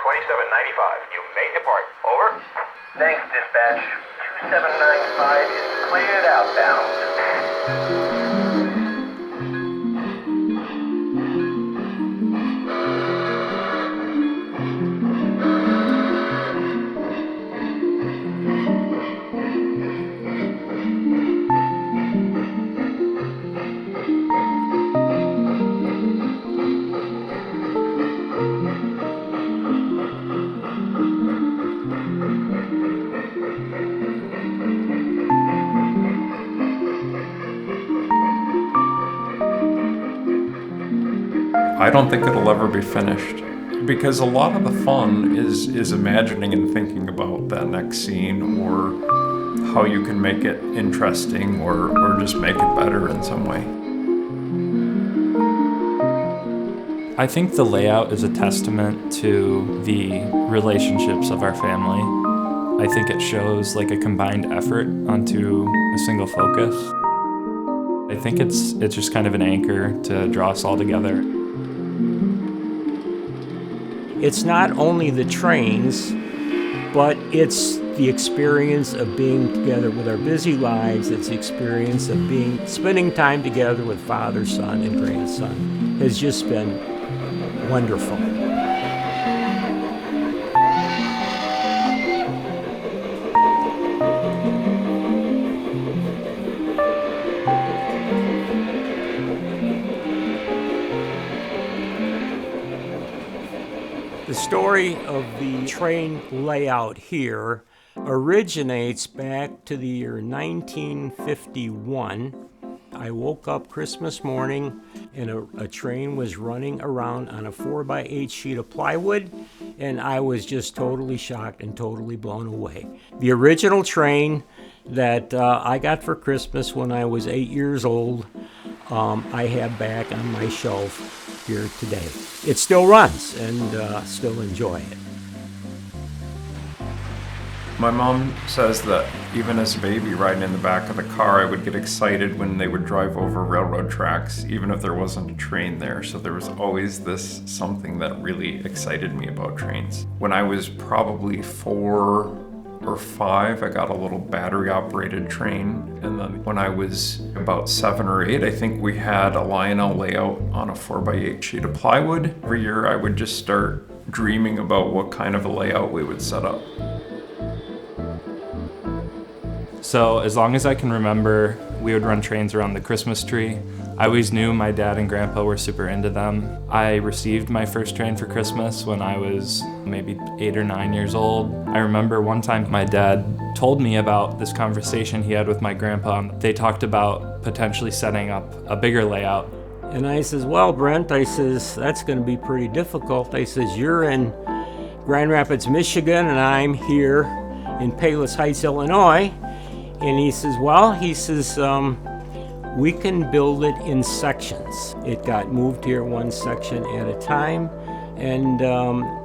2795, you may depart. Over. Thanks, dispatch. 2795 is cleared outbound. I don't think it'll ever be finished, because a lot of the fun is imagining and thinking about that next scene, or how you can make it interesting, or just make it better in some way. I think the layout is a testament to the relationships of our family. I think it shows like a combined effort onto a single focus. I think it's just kind of an anchor to draw us all together. It's not only the trains, but it's the experience of being together with our busy lives. It's the experience of spending time together with father, son, and grandson. Has just been wonderful. The story of the train layout here originates back to the year 1951. I woke up Christmas morning and a train was running around on a 4x8 sheet of plywood, and I was just totally shocked and totally blown away. The original train that I got for Christmas when I was 8 years old, I have back on my shelf here today. It still runs and still enjoy it. My mom says that even as a baby riding in the back of the car, I would get excited when they would drive over railroad tracks, even if there wasn't a train there. So there was always this something that really excited me about trains. When I was probably 4 or 5, I got a little battery-operated train. And then when I was about 7 or 8, I think we had a Lionel layout on a 4x8 sheet of plywood. Every year I would just start dreaming about what kind of a layout we would set up. So as long as I can remember, we would run trains around the Christmas tree. I always knew my dad and grandpa were super into them. I received my first train for Christmas when I was maybe 8 or 9 years old. I remember one time my dad told me about this conversation he had with my grandpa. They talked about potentially setting up a bigger layout. And I says, well, Brent, I says, that's going to be pretty difficult. I says, you're in Grand Rapids, Michigan, and I'm here in Palos Heights, Illinois. And he says, well, we can build it in sections. It got moved here one section at a time, and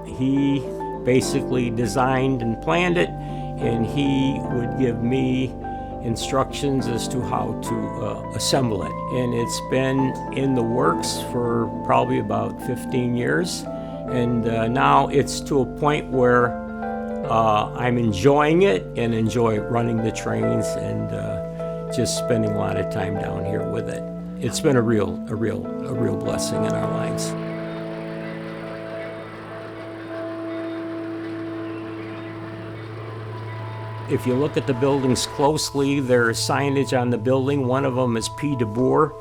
he basically designed and planned it, and he would give me instructions as to how to assemble it. And it's been in the works for probably about 15 years, and now it's to a point where I'm enjoying it and enjoy running the trains and just spending a lot of time down here with it. It's been a real blessing in our lives. If you look at the buildings closely, there's signage on the building. One of them is P. DeBoer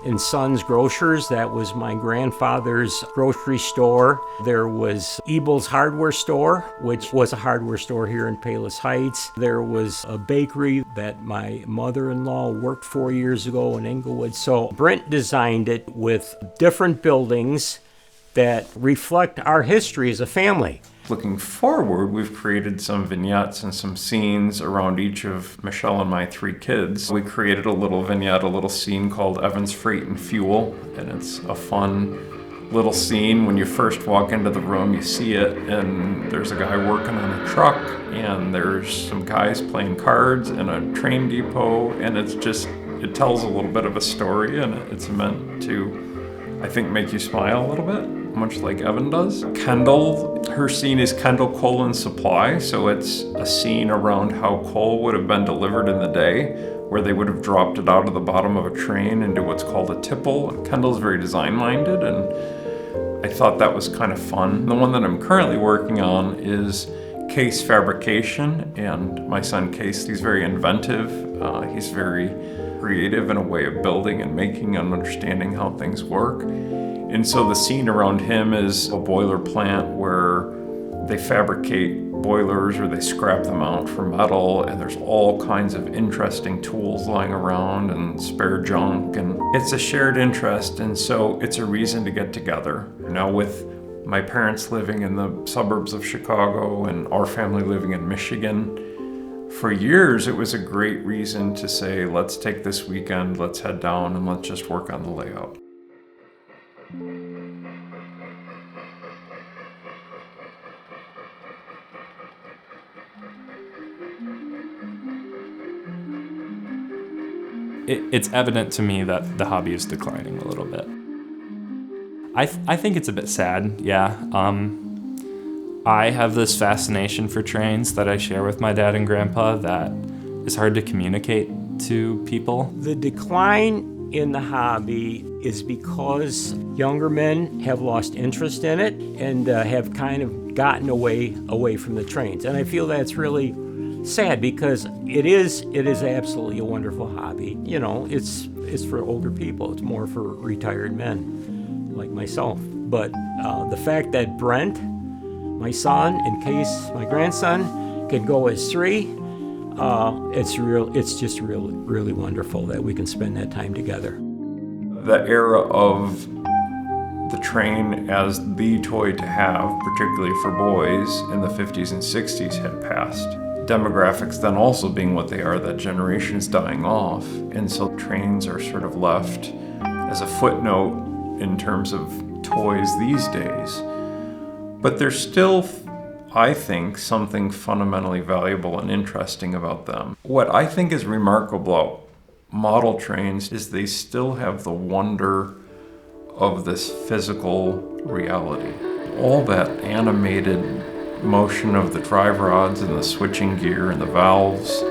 and Sons Grocers. That was my grandfather's grocery store. There was Ebel's Hardware Store, which was a hardware store here in Palos Heights. There was a bakery that my mother-in-law worked 4 years ago in Englewood. So Brent designed it with different buildings that reflect our history as a family. Looking forward, we've created some vignettes and some scenes around each of Michelle and my 3 kids. We created a little vignette, a little scene called Evans Freight and Fuel, and it's a fun little scene. When you first walk into the room, you see it, and there's a guy working on a truck, and there's some guys playing cards in a train depot, and it tells a little bit of a story, and it's meant to, I think, make you smile a little bit much like Evan does. Kendall, her scene is Kendall Coal and Supply, so it's a scene around how coal would have been delivered in the day, where they would have dropped it out of the bottom of a train into what's called a tipple. Kendall's very design-minded, and I thought that was kind of fun. The one that I'm currently working on is case fabrication, and my son Case, he's very inventive. He's very creative in a way of building and making and understanding how things work. And so the scene around him is a boiler plant where they fabricate boilers or they scrap them out for metal, and there's all kinds of interesting tools lying around and spare junk, and it's a shared interest, and so it's a reason to get together. Now with my parents living in the suburbs of Chicago and our family living in Michigan, for years it was a great reason to say, let's take this weekend, let's head down and let's just work on the layout. It's evident to me that the hobby is declining a little bit. I think it's a bit sad, yeah. I have this fascination for trains that I share with my dad and grandpa that is hard to communicate to people. The decline in the hobby is because younger men have lost interest in it and have kind of gotten away from the trains. And I feel that's really sad because it is absolutely a wonderful hobby. You know, it's for older people. It's more for retired men like myself. But the fact that Brent, my son, and Case, my grandson, can go as three, it's just really wonderful that we can spend that time together. The era of the train as the toy to have, particularly for boys in the 50s and 60s, had passed. Demographics then also being what they are, that generation is dying off, and so trains are sort of left as a footnote in terms of toys these days. But there's still, I think, something fundamentally valuable and interesting about them. What I think is remarkable about model trains is they still have the wonder of this physical reality. All that animated motion of the drive rods and the switching gear and the valves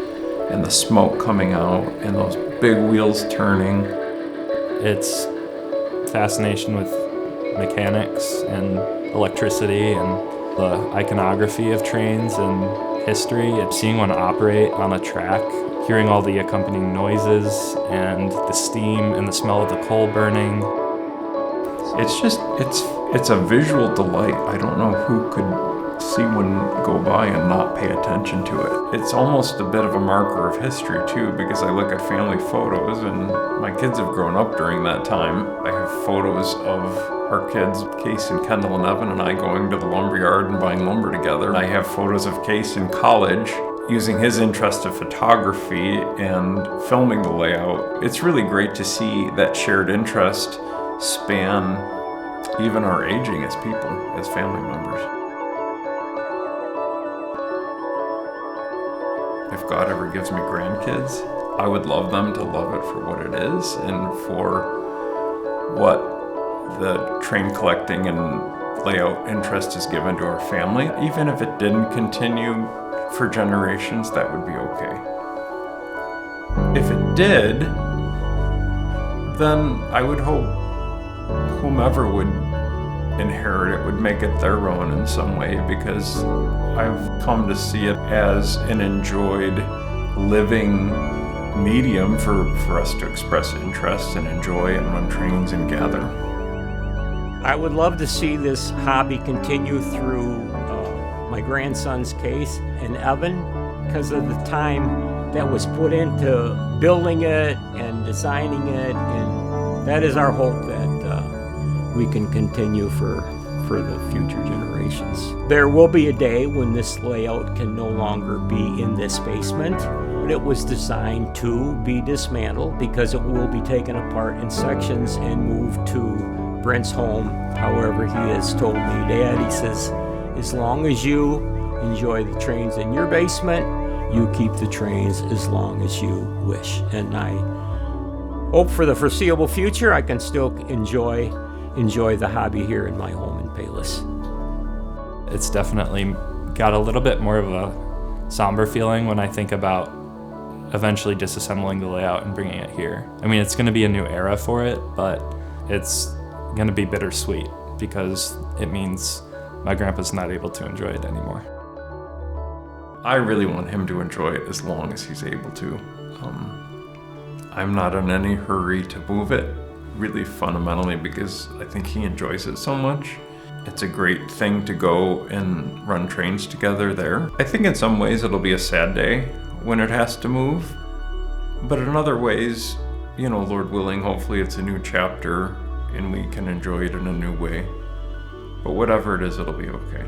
and the smoke coming out and those big wheels turning. It's fascination with mechanics and electricity and the iconography of trains and history. It's seeing one operate on a track, hearing all the accompanying noises and the steam and the smell of the coal burning. It's a visual delight. I don't know who could see one go by and not pay attention to it. It's almost a bit of a marker of history too, because I look at family photos and my kids have grown up during that time. I have photos of our kids, Case and Kendall and Evan and I, going to the lumberyard and buying lumber together. I have photos of Case in college using his interest of photography and filming the layout. It's really great to see that shared interest span even our aging as people, as family members. If God ever gives me grandkids, I would love them to love it for what it is and for what the train collecting and layout interest has given to our family. Even if it didn't continue for generations, that would be okay. If it did, then I would hope whomever would inherit it would make it their own in some way, because I've come to see it as an enjoyed living medium for us to express interest and enjoy and run trains and gather. I would love to see this hobby continue through my grandson's Case and Evan, because of the time that was put into building it and designing it, and that is our hope that we can continue for the future generations. There will be a day when this layout can no longer be in this basement. It was designed to be dismantled because it will be taken apart in sections and moved to Brent's home. However, he has told me, Dad, he says, as long as you enjoy the trains in your basement, you keep the trains as long as you wish. And I hope for the foreseeable future I can still enjoy enjoy the hobby here in my home in Palos. It's definitely got a little bit more of a somber feeling when I think about eventually disassembling the layout and bringing it here. I mean, it's going to be a new era for it, but it's going to be bittersweet because it means my grandpa's not able to enjoy it anymore. I really want him to enjoy it as long as he's able to. I'm not in any hurry to move it, really fundamentally because I think he enjoys it so much. It's a great thing to go and run trains together there. I think in some ways it'll be a sad day when it has to move, but in other ways, you know, Lord willing, hopefully it's a new chapter and we can enjoy it in a new way. But whatever it is, it'll be okay.